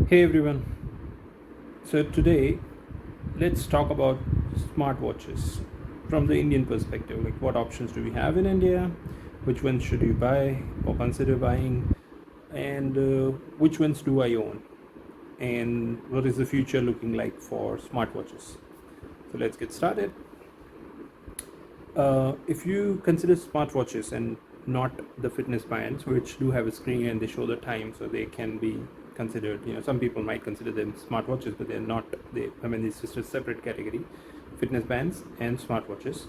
Hey everyone. So today let's talk about smartwatches from the Indian perspective. Like what options do we have in India? Which ones should you buy or consider buying? And which ones do I own? And what is the future looking like for smartwatches? So let's get started. If you consider smartwatches and not the fitness bands, which do have a screen and they show the time, so they can be considered. Some people might consider them smartwatches, but they're not. It's just a separate category: fitness bands and smartwatches.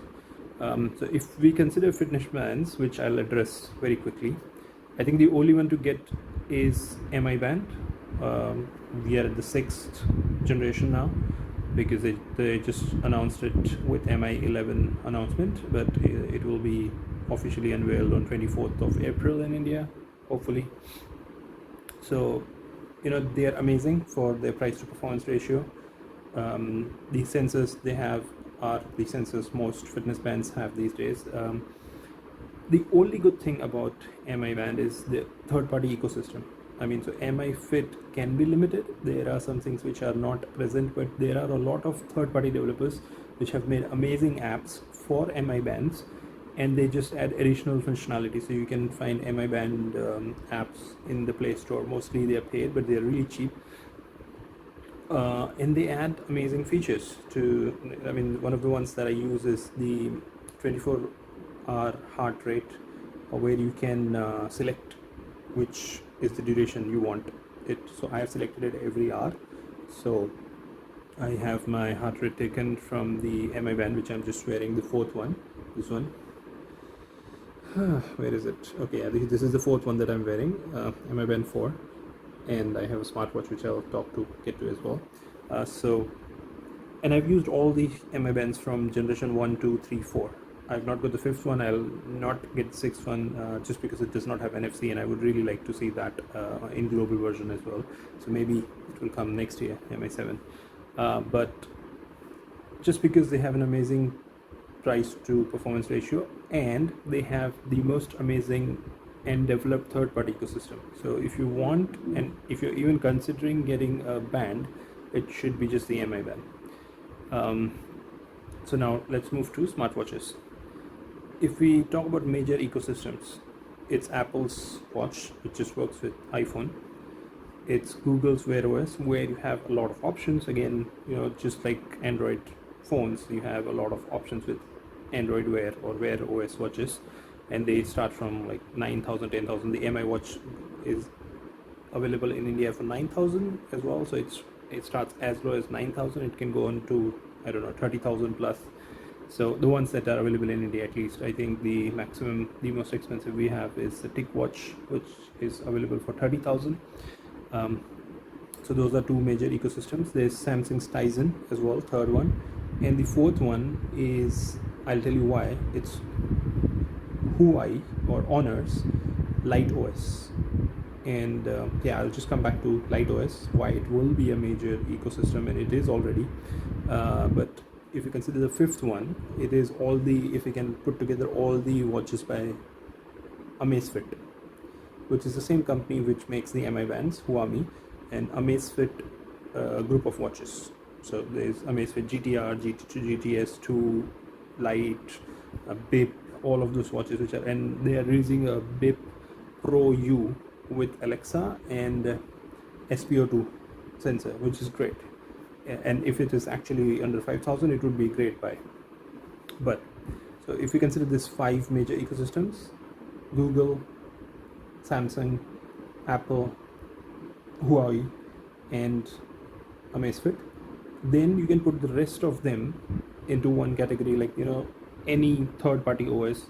So if we consider fitness bands, which I'll address very quickly, I think the only one to get is MI band. We are at the sixth generation now because they just announced it with MI11 announcement, but it will be officially unveiled on 24th of April in India, hopefully. So, they are amazing for their price to performance ratio. The sensors they have are the sensors most fitness bands have these days. The only good thing about MI band is the third party ecosystem. So MI Fit can be limited. There are some things which are not present, but there are a lot of third party developers which have made amazing apps for MI bands, and they just add additional functionality. So you can find MI band apps in the Play Store. Mostly they are paid, but they are really cheap. And they add amazing features to. One of the ones that I use is the 24-hour heart rate, where you can select which is the duration you want it. So I have selected it every hour. So I have my heart rate taken from the MI band, which I'm just wearing, the fourth one. This one. Where is it? Okay, yeah, this is the fourth one that I'm wearing, MI band 4, and I have a smartwatch which I'll get to as well. And I've used all the MI bands from generation 1, 2, 3, 4. I've not got the fifth one. I'll not get the sixth one just because it does not have NFC, and I would really like to see that in global version as well. So maybe it will come next year, MI7. But just because they have an amazing price to performance ratio, and they have the most amazing and developed third party ecosystem. So if you want, and if you're even considering getting a band, it should be just the MI band. So now let's move to smartwatches. If we talk about major ecosystems, it's Apple's watch, which just works with iPhone. It's Google's Wear OS, where you have a lot of options. Again, just like Android phones, you have a lot of options with Android Wear or Wear OS watches, and they start from like 9,000, 10,000. The MI watch is available in India for 9,000 as well. So it starts as low as 9,000. It can go on to 30,000 plus. So the ones that are available in India, at least, I think the most expensive we have is the TicWatch, which is available for 30,000. So those are two major ecosystems. There's Samsung's Tizen as well, third one, and the fourth one is, I'll tell you why. It's Huawei or Honor's Light OS. And I'll just come back to Light OS, why it will be a major ecosystem, and it is already. But if you consider the fifth one, it is if you can put together all the watches by Amazfit, which is the same company which makes the MI bands, Huami, and Amazfit group of watches. So there's Amazfit GTR, GT2, GTS2, Lite, Bip, all of those watches and they are releasing a Bip Pro U with Alexa and SPO2 sensor, which is great. And if it is actually under 5,000, it would be a great buy. But so if you consider these five major ecosystems: Google, Samsung, Apple, Huawei, and Amazfit, then you can put the rest of them into one category, like any third party OS.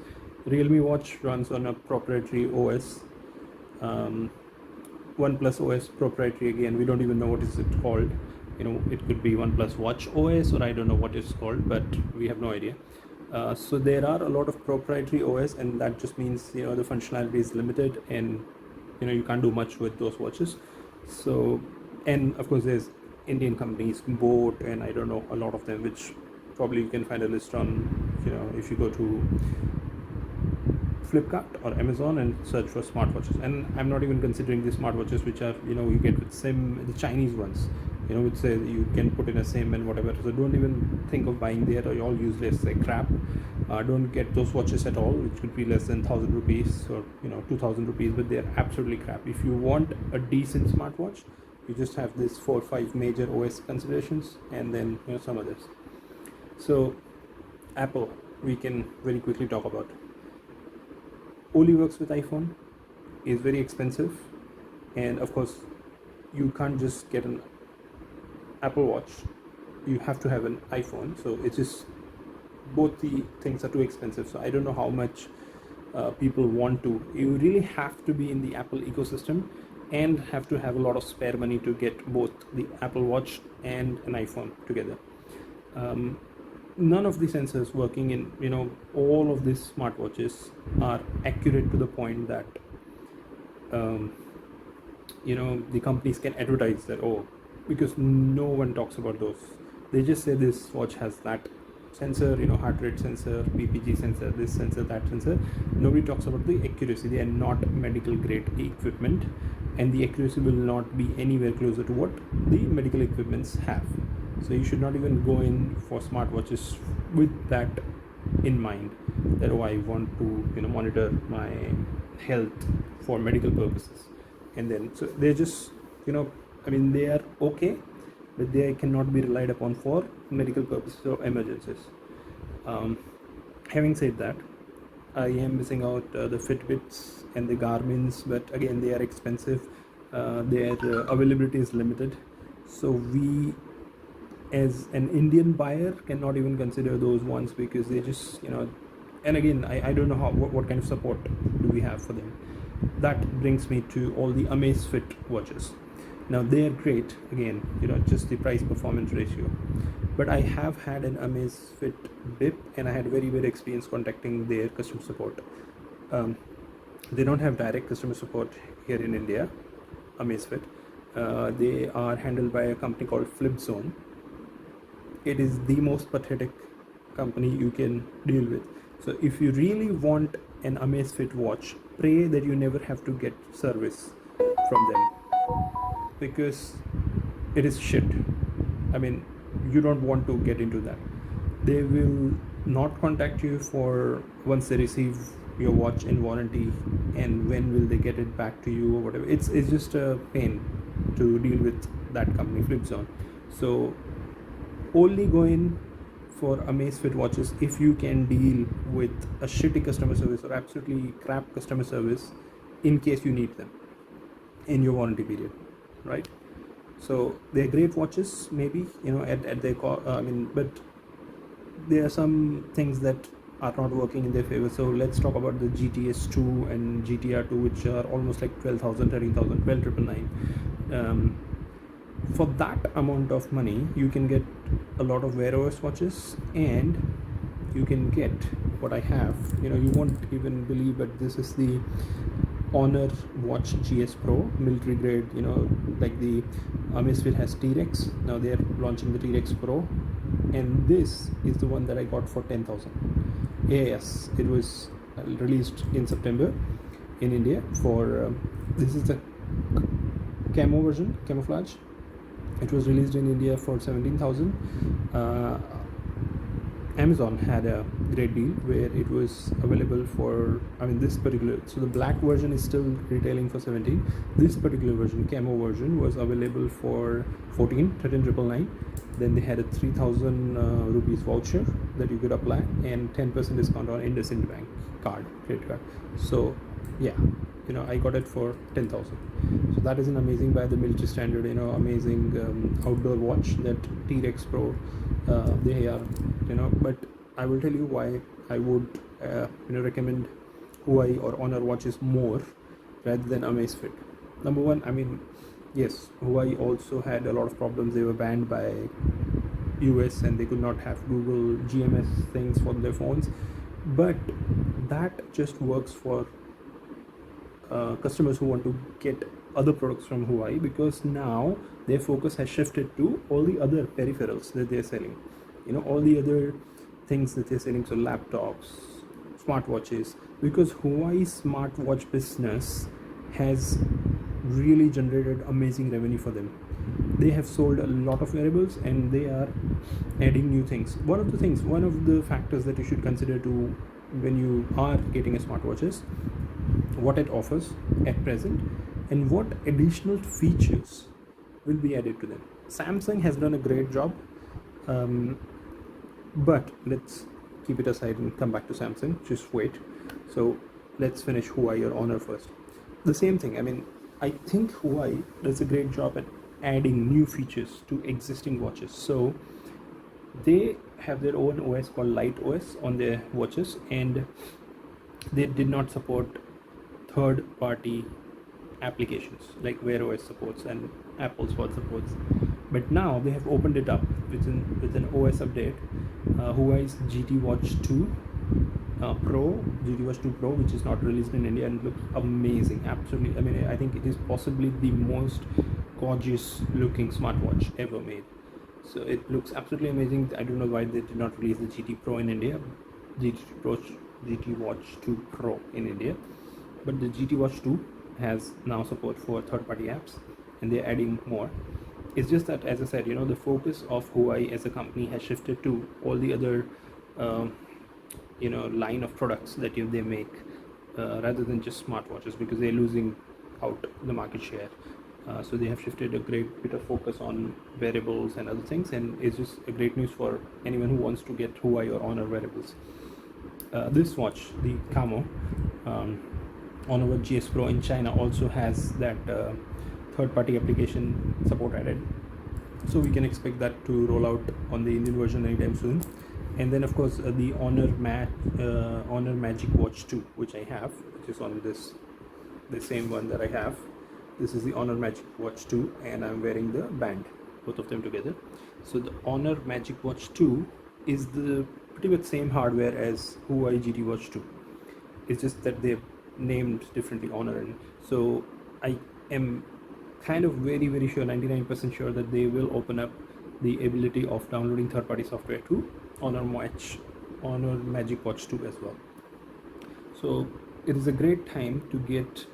Realme watch runs on a proprietary OS. OnePlus OS proprietary, again, we don't even know what is it called. It could be OnePlus Watch OS, or I don't know what it's called, but we have no idea. So there are a lot of proprietary OS, and that just means the functionality is limited, and you can't do much with those watches. So, and of course there's Indian companies, Boat, and I don't know, a lot of them, which probably you can find a list on if you go to Flipkart or Amazon and search for smartwatches. And I'm not even considering the smartwatches which are, you get with SIM, the Chinese ones, which say you can put in a SIM and whatever. So don't even think of buying there, or all useless, like crap. Don't get those watches at all, which could be less than 1,000 rupees or 2,000 rupees, but they're absolutely crap. If you want a decent smartwatch, you just have this 4 or 5 major OS considerations, and then some others. So Apple, we can very quickly talk about. Only works with iPhone, is very expensive, and of course you can't just get an Apple Watch, you have to have an iPhone. So it's just, both the things are too expensive. So I don't know how much people want to. You really have to be in the Apple ecosystem and have to have a lot of spare money to get both the Apple Watch and an iPhone together. None of the sensors working in all of these smartwatches are accurate to the point that the companies can advertise that, because no one talks about those. They just say this watch has that sensor, heart rate sensor, BPG sensor, this sensor, that sensor. Nobody talks about the accuracy. They are not medical grade equipment, and the accuracy will not be anywhere closer to what the medical equipments have. So you should not even go in for smartwatches with that in mind, that I want to monitor my health for medical purposes. And then so they're just they are okay, but they cannot be relied upon for medical purposes or emergencies. Having said that, I am missing out the Fitbits and the Garmins, but again they are expensive. Their availability is limited, so we as an Indian buyer cannot even consider those ones, because they just and again I don't know what kind of support do we have for them. That brings me to all the Amazfit watches. Now they are great, again just the price performance ratio, but I have had an Amazfit Bip and I had very bad experience contacting their customer support. They don't have direct customer support here in India, Amazfit. They are handled by a company called Flipzone. It is the most pathetic company you can deal with. So if you really want an Amazfit watch, pray that you never have to get service from them, because it is shit. I mean, you don't want to get into that. They will not contact you for once they receive your watch in warranty, and when will they get it back to you or whatever. It's just a pain to deal with that company, Flipzone. So only go in for Amazfit watches if you can deal with a shitty customer service or absolutely crap customer service in case you need them in your warranty period, right? So they're great watches, maybe at their but there are some things that are not working in their favor. So let's talk about the GTS2 and GTR2, which are almost like 12,000, 13,000, 12,999. For that amount of money, you can get a lot of Wear OS watches, and you can get what I have. You won't even believe, but this is the Honor Watch GS Pro, military grade. Like the Misfit has T-Rex. Now they are launching the T-Rex Pro, and this is the one that I got for 10,000. Yes, it was released in September in India for this is the camo version, camouflage. It was released in India for 17,000. Amazon had a great deal where it was available for, this particular, so the black version is still retailing for 17. This particular version, camo version, was available for 13,999. Then they had a 3,000 rupees voucher that you could apply, and 10% discount on IndusInd Bank credit card. So yeah, I got it for 10,000. So that is an amazing, by the military standard, amazing outdoor watch, that T-Rex Pro. They are, but I will tell you why I would recommend Huawei or Honor watches more rather than Amazfit. Number one, yes, Huawei also had a lot of problems. They were banned by US and they could not have Google GMS things for their phones, but that just works for customers who want to get other products from Huawei, because now their focus has shifted to all the other peripherals that they're selling, all the other things that they're selling. So laptops, smartwatches, because Huawei's smartwatch business has really generated amazing revenue for them. They have sold a lot of wearables and they are adding new things. One of the factors that you should consider to when you are getting a smartwatch is what it offers at present and what additional features will be added to them. Samsung has done a great job, but let's keep it aside and come back to Samsung. Just wait. So let's finish Huawei or Honor first. The same thing. I mean, I think Huawei does a great job at adding new features to existing watches. So they have their own OS called Light OS on their watches, and they did not support third-party applications like Wear OS supports and Apple's Watch supports. But now they have opened it up with an OS update. Huawei's GT Watch 2 Pro, GT Watch 2 Pro, which is not released in India and looks amazing. Absolutely, I mean, I think it is possibly the most gorgeous looking smartwatch ever made. So it looks absolutely amazing. I don't know why they did not release the GT Pro in India, GT Watch 2 Pro in India, but the GT Watch 2 has now support for third-party apps, and they're adding more. It's just that, as I said, the focus of Huawei as a company has shifted to all the other line of products that they make, rather than just smartwatches, because they're losing out the market share. So they have shifted a great bit of focus on wearables and other things, and it's just a great news for anyone who wants to get Huawei or Honor wearables. This watch, the Camo Honor Watch GS Pro in China, also has that third-party application support added, so we can expect that to roll out on the Indian version anytime soon. And then of course the Honor Magic Watch 2, which I have, which is on the same one that I have. This is the Honor Magic Watch 2, and I'm wearing the band, both of them together. So the Honor Magic Watch 2 is the pretty much same hardware as Huawei GT Watch 2. It's just that they've named differently Honor, and so I am kind of very, very sure, 99% sure, that they will open up the ability of downloading third-party software to Honor Magic Watch 2 as well. So it is a great time to get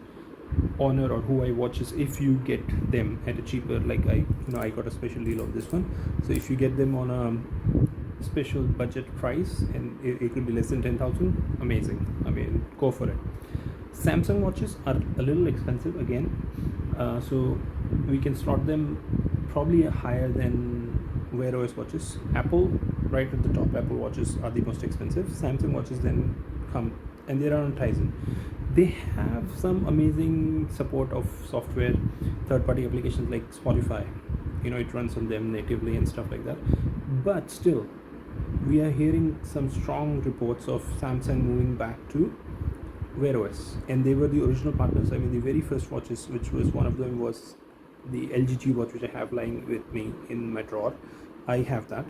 Honor or Huawei watches if you get them at a cheaper, like I got a special deal on this one. So if you get them on a special budget price and it could be less than 10,000, amazing. I mean, go for it. Samsung watches are a little expensive again, so we can slot them probably higher than Wear OS watches. Apple, right at the top, Apple watches are the most expensive. Samsung watches then come, and they are on Tizen. They have some amazing support of software, third-party applications like Spotify. It runs on them natively and stuff like that. But still, we are hearing some strong reports of Samsung moving back to Wear OS, and they were the original partners. I mean, the very first watches, which was one of them, was the LG watch, which I have lying with me in my drawer. I have that.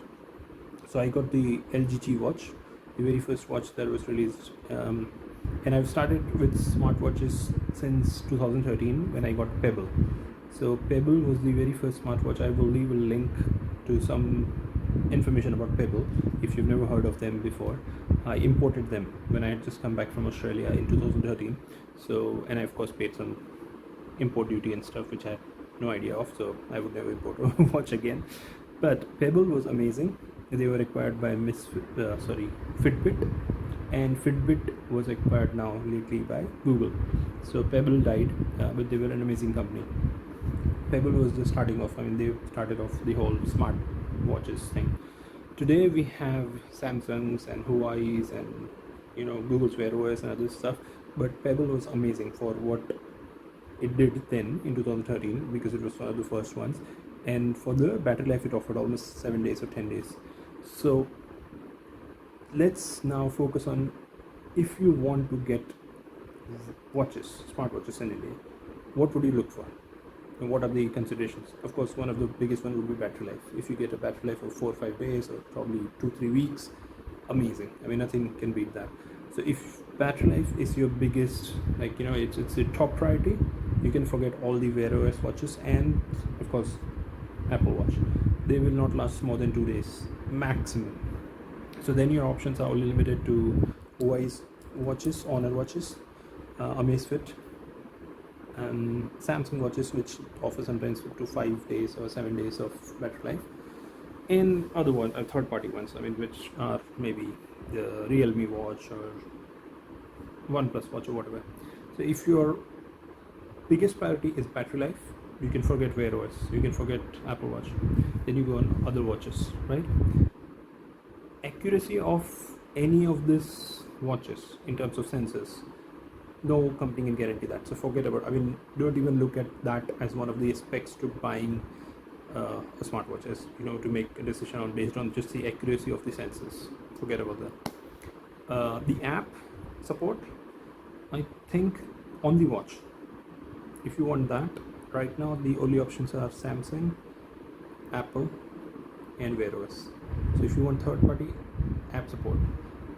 So I got the LG watch, the very first watch that was released, and I've started with smartwatches since 2013 when I got Pebble. So Pebble was the very first smartwatch. I will leave a link to some information about Pebble if you've never heard of them before. I imported them when I had just come back from Australia in 2013. So, and I of course paid some import duty and stuff, which I had no idea of, so I would never import a watch again. But Pebble was amazing. They were acquired by Fitbit, and Fitbit was acquired now lately by Google. So Pebble died, but they were an amazing company. Pebble was just starting off. I mean, they started off the whole smart watches thing. Today we have Samsungs and Huawei's and Google's Wear OS and other stuff, but Pebble was amazing for what it did then in 2013, because it was one of the first ones, and for the battery life it offered almost 7 days or 10 days. So let's now focus on, if you want to get watches, smartwatches in India, what would you look for? And what are the considerations? Of course, one of the biggest one would be battery life. If you get a battery life of 4 or 5 days, or probably 2-3 weeks, amazing. I mean, nothing can beat that. So if battery life is your biggest, it's a top priority, you can forget all the Wear OS watches, and of course Apple Watch. They will not last more than 2 days maximum. So then your options are only limited to Huawei's watches, Honor watches, Amazfit, and Samsung watches, which offer sometimes up to 5 days or 7 days of battery life, and other ones, third-party ones. I mean, which are maybe the Realme watch or OnePlus watch or whatever. So if your biggest priority is battery life, you can forget Wear OS, you can forget Apple Watch. Then you go on other watches, right? Accuracy of any of these watches in terms of sensors, no company can guarantee that. So forget about. I mean, don't even look at that as one of the aspects to buying a smartwatch, as you know, to make a decision on based on just the accuracy of the sensors. Forget about that. The app support, I think, on the watch. If you want that, right now the only options are Samsung, Apple, and Wear OS. So if you want third-party app support,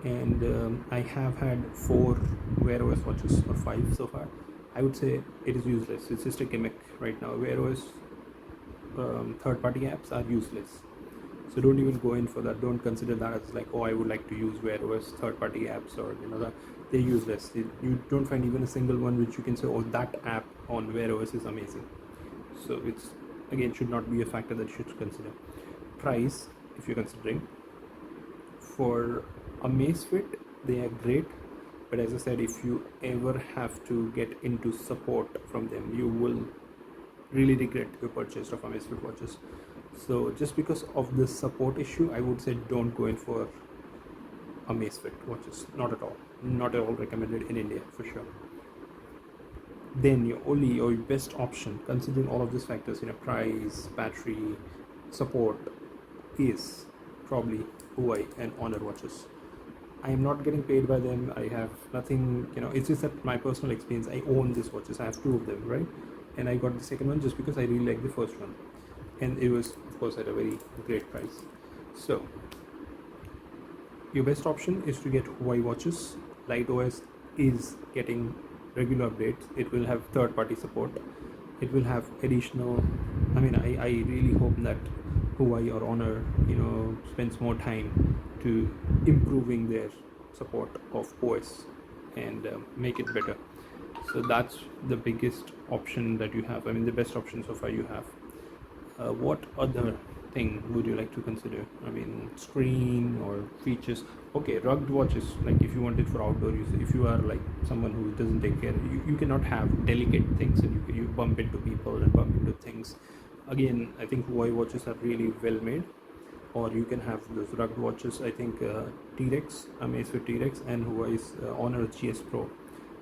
and I have had 4 Wear OS watches or 5 so far, I would say it is useless. It's just a gimmick right now. Wear OS third-party apps are useless. So don't even go in for that. Don't consider that as like, oh, I would like to use Wear OS third-party apps, or that they're useless. You don't find even a single one which you can say, oh, that app on Wear OS is amazing. So it's, again, should not be a factor that you should consider. Price, if you're considering. For Amazfit, they are great, but as I said, if you ever have to get into support from them, you will really regret your purchase of Amazfit watches. So just because of this support issue, I would say don't go in for Amazfit watches. Not at all recommended in India for sure. Then your best option, considering all of these factors, price, battery, support, is probably Huawei and Honor watches. I am not getting paid by them. I have nothing, it's just that my personal experience. I own these watches. I have 2 of them, right? And I got the second one just because I really like the first one. And it was, of course, at a very great price. So, your best option is to get Huawei watches. Light OS is getting regular updates. It will have third-party support. It will have additional. I mean, I really hope that Huawei or Honor, spends more time to improving their support of OS and make it better. So that's the biggest option that you have. I mean, the best option so far you have. What other thing would you like to consider? I mean, screen or features. Okay, rugged watches, like if you want it for outdoor use, if you are like someone who doesn't take care, you cannot have delicate things, and you bump into people and bump into things. Again, I think Huawei watches are really well made. Or you can have those rugged watches. I think T-Rex, Amazfit T-Rex, and Huawei's Honor GS Pro.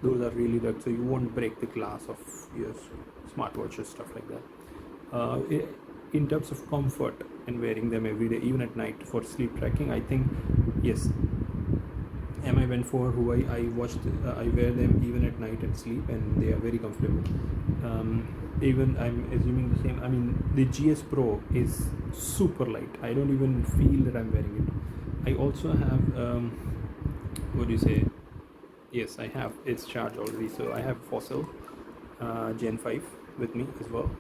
Those are really rugged, so you won't break the glass of your smartwatches, stuff like that. In terms of comfort and wearing them every day, even at night for sleep tracking, I think yes. Mi Band 4 Huawei, I wear them even at night and sleep, and they are very comfortable. Even I'm assuming the same. I mean, the GS Pro is super light. I don't even feel that I'm wearing it. I also have what do you say? Yes, I have. It's charged already, so I have Fossil Gen 5 with me as well.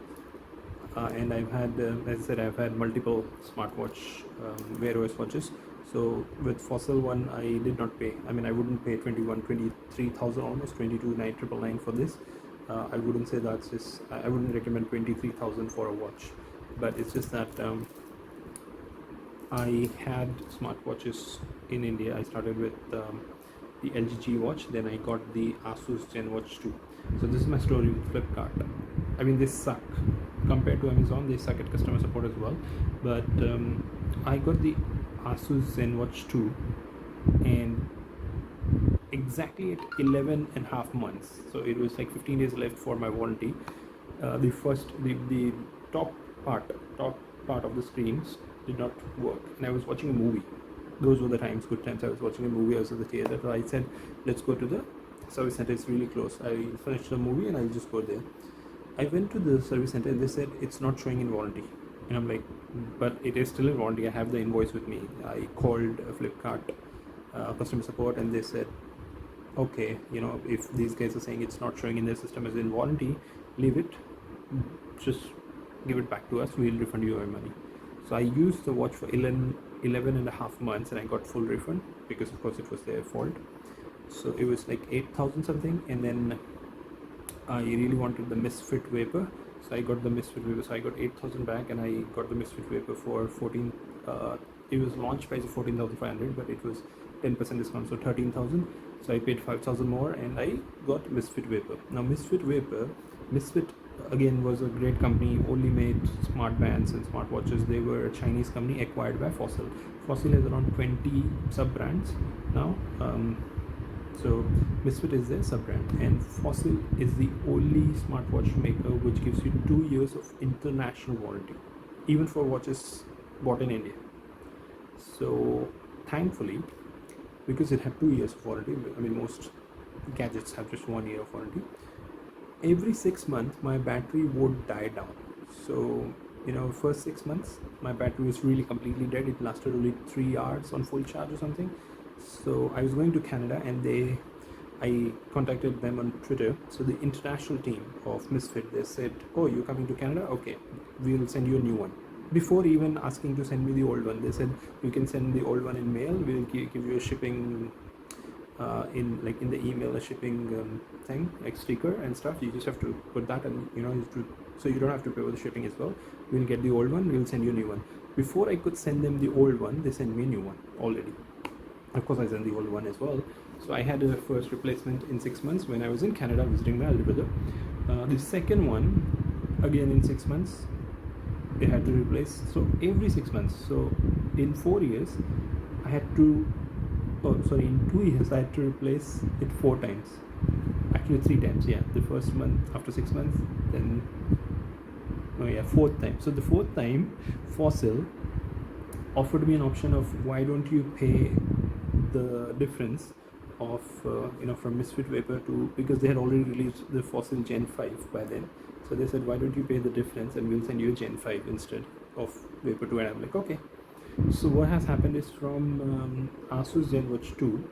And I've had, as I said, I've had multiple smartwatch Wear OS watches. So with Fossil one, I did not pay. I mean, I wouldn't pay 23,000, almost 22,999 for this. I wouldn't say that's just. I wouldn't recommend 23,000 for a watch, but it's just that I had smartwatches in India. I started with the LG G watch, then I got the Asus Zenwatch 2. So this is my story with Flipkart. I mean, they suck compared to Amazon. They suck at customer support as well. But I got the Asus Zenwatch 2, and exactly at 11 and a half months, so it was like 15 days left for my warranty. The top part of the screens did not work, and I was watching a movie. Those were the good times. I was watching a movie. I was at the theater, so I said, let's go to the service center. It's really close. I finished the movie and I'll just go there. I went to the service center and they said it's not showing in warranty, and I'm like, but it is still in warranty. I have the invoice with me. I called Flipkart customer support, and they said, okay, if these guys are saying it's not showing in their system as in warranty, leave it, just give it back to us, we'll refund you your money. So I used the watch for 11 and a half months, and I got full refund because of course it was their fault. So it was like 8,000 something, and then I really wanted the Misfit Vapor, so I got the Misfit Vapor. So I got 8,000 back, and I got the Misfit Vapor for 14. It was launch price of 14,500, but it was 10% discount, so 13,000. So I paid 5,000 more, and I got Misfit Vapor. Now Misfit again was a great company. Only made smart bands and smartwatches. They were a Chinese company acquired by Fossil. Fossil has around 20 sub brands now. So Misfit is their sub-brand, and Fossil is the only smartwatch maker which gives you 2 years of international warranty, even for watches bought in India. So thankfully, because it had 2 years of warranty, I mean most gadgets have just 1 year of warranty. Every 6 months, my battery would die down. So first 6 months, my battery was really completely dead. It lasted only 3 hours on full charge or something. So I was going to Canada, and I contacted them on Twitter. So the international team of Misfit, they said, "Oh, you're coming to Canada? Okay, we'll send you a new one." Before even asking to send me the old one, they said, "You can send the old one in mail. We'll give you a shipping in the email, a shipping thing, like sticker and stuff. You just have to put that, and so you don't have to pay for the shipping as well. We'll get the old one. We'll send you a new one." Before I could send them the old one, they sent me a new one already. Of course, I sent the old one as well. So I had a first replacement in 6 months when I was in Canada visiting my elder brother. The second one, again in 6 months, they had to replace. So every 6 months. So in 4 years, I had to. Oh, sorry. In 2 years, I had to replace it 4 times. Actually, 3 times. Yeah, the first month after 6 months, then. Oh yeah, fourth time. So the fourth time, Fossil offered me an option of, why don't you pay the difference of from Misfit Vapor to, because they had already released the Fossil Gen 5 by then. So they said, why don't you pay the difference and we'll send you a Gen 5 instead of Vapor 2. And I'm like, okay. So what has happened is, from Asus Zenwatch 2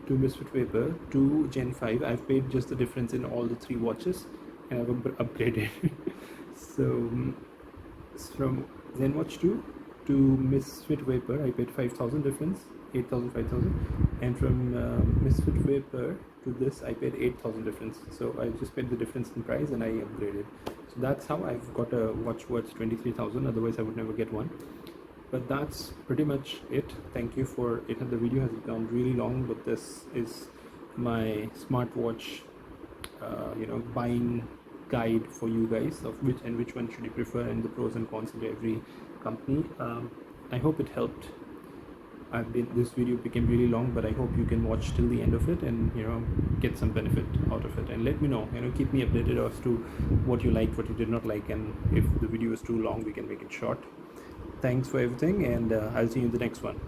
to Misfit Vapor to Gen 5, I've paid just the difference in all the 3 watches, and I've upgraded. So from Zenwatch 2 to Misfit Vapor, I paid 5,000 difference, 8,000, 5,000, and from Misfit Vapor to this, I paid 8,000 difference. So I just paid the difference in price, and I upgraded. So that's how I've got a watch worth 23,000. Otherwise, I would never get one. But that's pretty much it. Thank you for it. The video has gone really long, but this is my smartwatch, buying guide for you guys, of which one should you prefer, and the pros and cons of every company. I hope it helped. This video became really long, but I hope you can watch till the end of it and get some benefit out of it, and let me know, keep me updated as to what you liked, what you did not like, and if the video is too long, we can make it short. Thanks for everything, and I'll see you in the next one.